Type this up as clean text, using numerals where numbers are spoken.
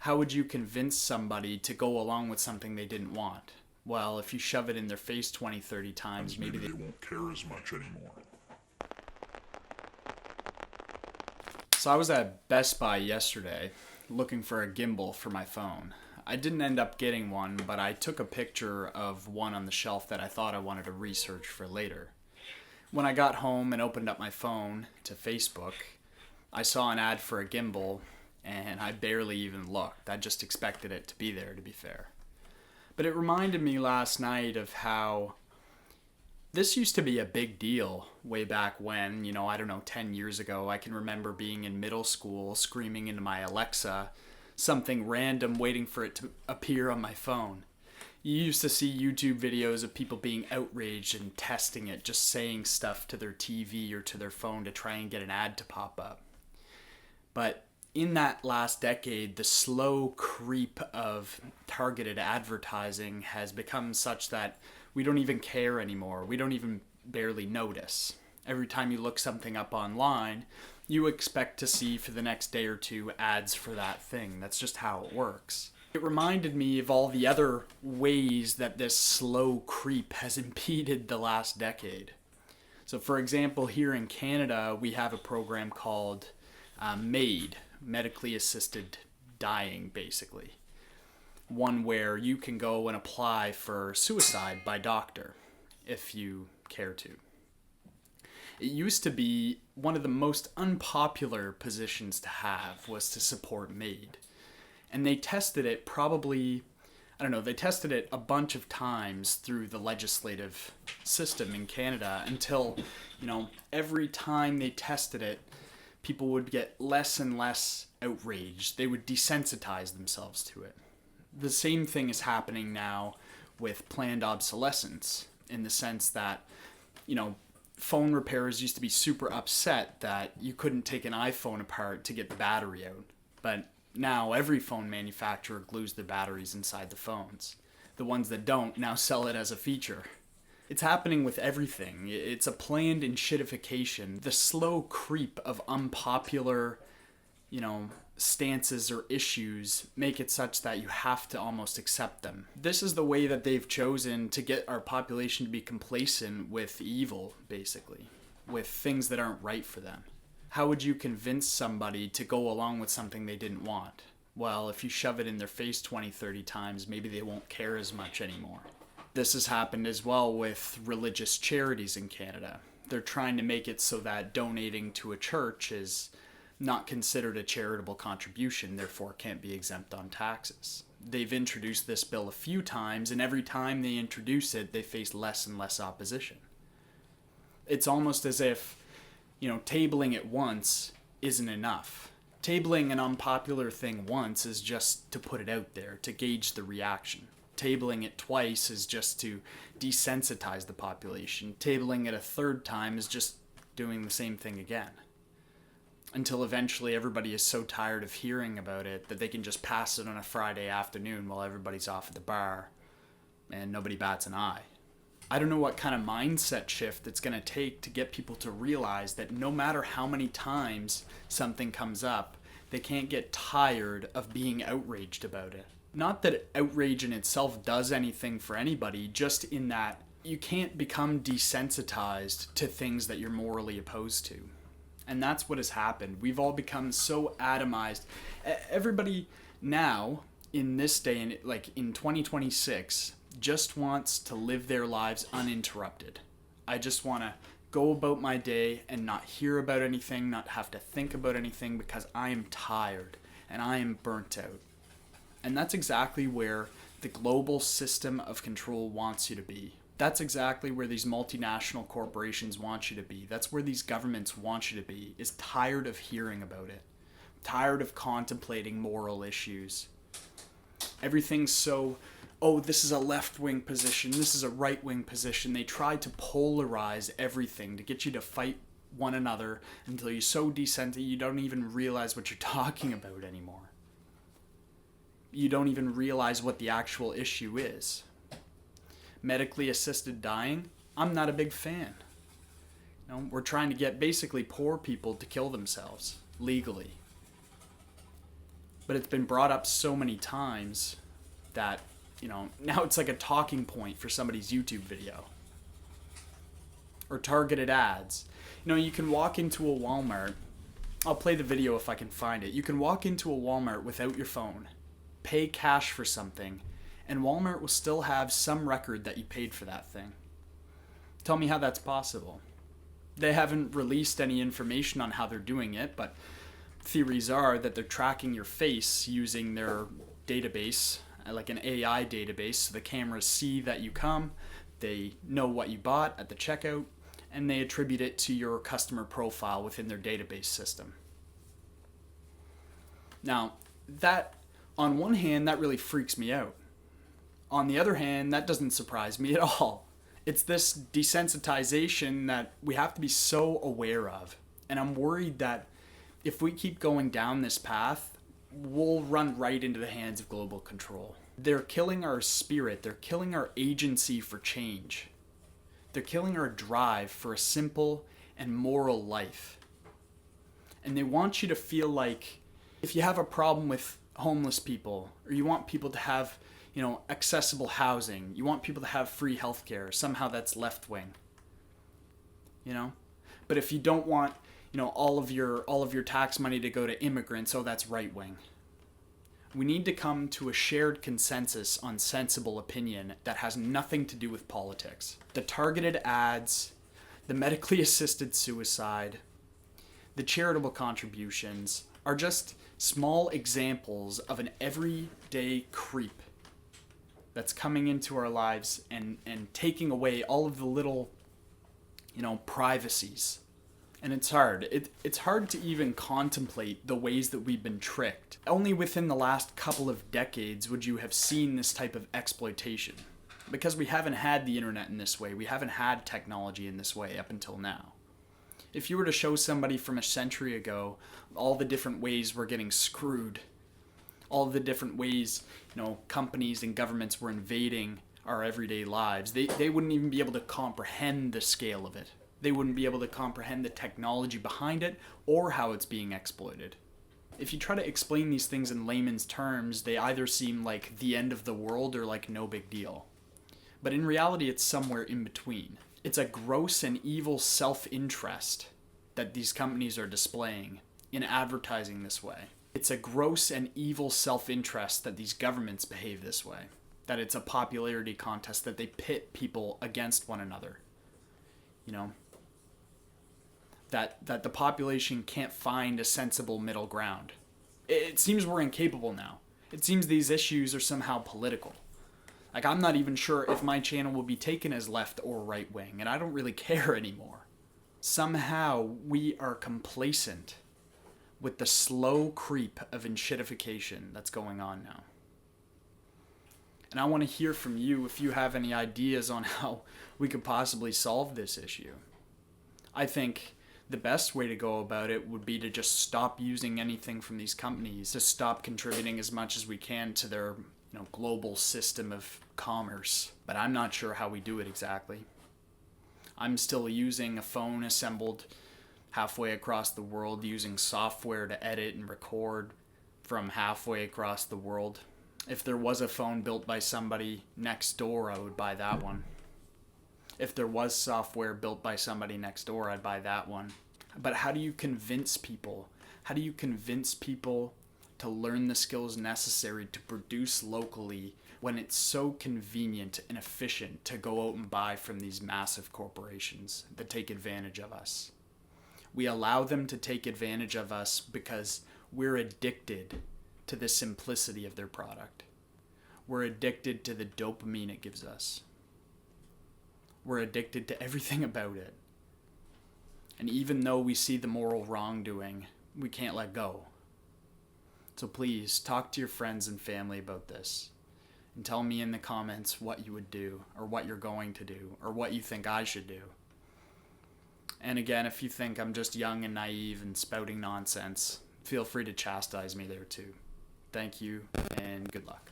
How would you convince somebody to go along with something they didn't want? Well, if you shove it in their face 20, 30 times, maybe Maybe they won't care as much anymore. So I was at Best Buy yesterday looking for a gimbal for my phone. I didn't end up getting one, but I took a picture of one on the shelf that I thought I wanted to research for later. When I got home and opened up my phone to Facebook, I saw an ad for a gimbal, and I barely even looked. I just expected it to be there, to be fair. But it reminded me last night of how this used to be a big deal way back when, I don't know, 10 years ago. I can remember being in middle school screaming into my Alexa something random, waiting for it to appear on my phone. You used to see YouTube videos of people being outraged and testing it, just saying stuff to their TV or to their phone to try and get an ad to pop up. But in that last decade, the slow creep of targeted advertising has become such that we don't even care anymore. We don't even barely notice. Every time you look something up online, you expect to see for the next day or two ads for that thing. That's just how it works. It reminded me of all the other ways that this slow creep has impeded the last decade. So, for example, here in Canada, we have a program called MAID, Medically Assisted Dying, basically. One where you can go and apply for suicide by doctor if you care to. It used to be one of the most unpopular positions to have was to support MAID. And they tested it they tested it a bunch of times through the legislative system in Canada until, every time they tested it, people would get less and less outraged. They would desensitize themselves to it. The same thing is happening now with planned obsolescence in the sense that, phone repairers used to be super upset that you couldn't take an iPhone apart to get the battery out. But now every phone manufacturer glues their batteries inside the phones. The ones that don't now sell it as a feature. It's happening with everything. It's a planned enshittification. The slow creep of unpopular, stances or issues make it such that you have to almost accept them. This is the way that they've chosen to get our population to be complacent with evil, basically, with things that aren't right for them. How would you convince somebody to go along with something they didn't want? Well, if you shove it in their face 20, 30 times, maybe they won't care as much anymore. This has happened as well with religious charities in Canada. They're trying to make it so that donating to a church is not considered a charitable contribution, therefore can't be exempt on taxes. They've introduced this bill a few times, and every time they introduce it, they face less and less opposition. It's almost as if, tabling it once isn't enough. Tabling an unpopular thing once is just to put it out there, to gauge the reaction. Tabling it twice is just to desensitize the population. Tabling it a third time is just doing the same thing again. Until eventually everybody is so tired of hearing about it that they can just pass it on a Friday afternoon while everybody's off at the bar and nobody bats an eye. I don't know what kind of mindset shift it's going to take to get people to realize that no matter how many times something comes up, they can't get tired of being outraged about it. Not that outrage in itself does anything for anybody, just in that you can't become desensitized to things that you're morally opposed to. And that's what has happened. We've all become so atomized. Everybody now, in this day, in 2026, just wants to live their lives uninterrupted. I just want to go about my day and not hear about anything, not have to think about anything because I am tired and I am burnt out. And that's exactly where the global system of control wants you to be. That's exactly where these multinational corporations want you to be. That's where these governments want you to be, is tired of hearing about it. Tired of contemplating moral issues. Everything's so, this is a left-wing position, this is a right-wing position. They try to polarize everything to get you to fight one another until you're so desensitized you don't even realize what you're talking about anymore. You don't even realize what the actual issue is. Medically assisted dying, I'm not a big fan. We're trying to get basically poor people to kill themselves legally. But it's been brought up so many times that, now it's like a talking point for somebody's YouTube video. Or targeted ads. You can walk into a Walmart. I'll play the video if I can find it. You can walk into a Walmart without your phone, pay cash for something, and Walmart will still have some record that you paid for that thing. Tell me how that's possible. They haven't released any information on how they're doing it, but theories are that they're tracking your face using their database, like an AI database, so the cameras see that you come, they know what you bought at the checkout, and they attribute it to your customer profile within their database system. Now, that, on one hand, that really freaks me out. On the other hand, that doesn't surprise me at all. It's this desensitization that we have to be so aware of. And I'm worried that if we keep going down this path, we'll run right into the hands of global control. They're killing our spirit. They're killing our agency for change. They're killing our drive for a simple and moral life. And they want you to feel like if you have a problem with homeless people, or you want people to have, accessible housing, you want people to have free healthcare, somehow that's left wing. But if you don't want, all of your tax money to go to immigrants, that's right wing. We need to come to a shared consensus on sensible opinion that has nothing to do with politics. The targeted ads, the medically assisted suicide, the charitable contributions are just small examples of an everyday creep that's coming into our lives and taking away all of the little, privacies. And it's hard. It's hard to even contemplate the ways that we've been tricked. Only within the last couple of decades would you have seen this type of exploitation. Because we haven't had the internet in this way. We haven't had technology in this way up until now. If you were to show somebody from a century ago all the different ways we're getting screwed, all the different ways, companies and governments were invading our everyday lives, they wouldn't even be able to comprehend the scale of it. They wouldn't be able to comprehend the technology behind it or how it's being exploited. If you try to explain these things in layman's terms, they either seem like the end of the world or like no big deal. But in reality, it's somewhere in between. It's a gross and evil self-interest that these companies are displaying in advertising this way. It's a gross and evil self-interest that these governments behave this way. That it's a popularity contest, that they pit people against one another. That the population can't find a sensible middle ground. It seems we're incapable now. It seems these issues are somehow political. Like, I'm not even sure if my channel will be taken as left or right wing, and I don't really care anymore. Somehow we are complacent with the slow creep of enshittification that's going on now. And I want to hear from you if you have any ideas on how we could possibly solve this issue. I think the best way to go about it would be to just stop using anything from these companies, to stop contributing as much as we can to their global system of commerce. But I'm not sure how we do it exactly. I'm still using a phone assembled halfway across the world, using software to edit and record from halfway across the world. If there was a phone built by somebody next door, I would buy that one. If there was software built by somebody next door, I'd buy that one. But how do you convince people? How do you convince people to learn the skills necessary to produce locally when it's so convenient and efficient to go out and buy from these massive corporations that take advantage of us? We allow them to take advantage of us because we're addicted to the simplicity of their product. We're addicted to the dopamine it gives us. We're addicted to everything about it. And even though we see the moral wrongdoing, we can't let go. So please, talk to your friends and family about this. And tell me in the comments what you would do, or what you're going to do, or what you think I should do. And again, if you think I'm just young and naive and spouting nonsense, feel free to chastise me there too. Thank you, and good luck.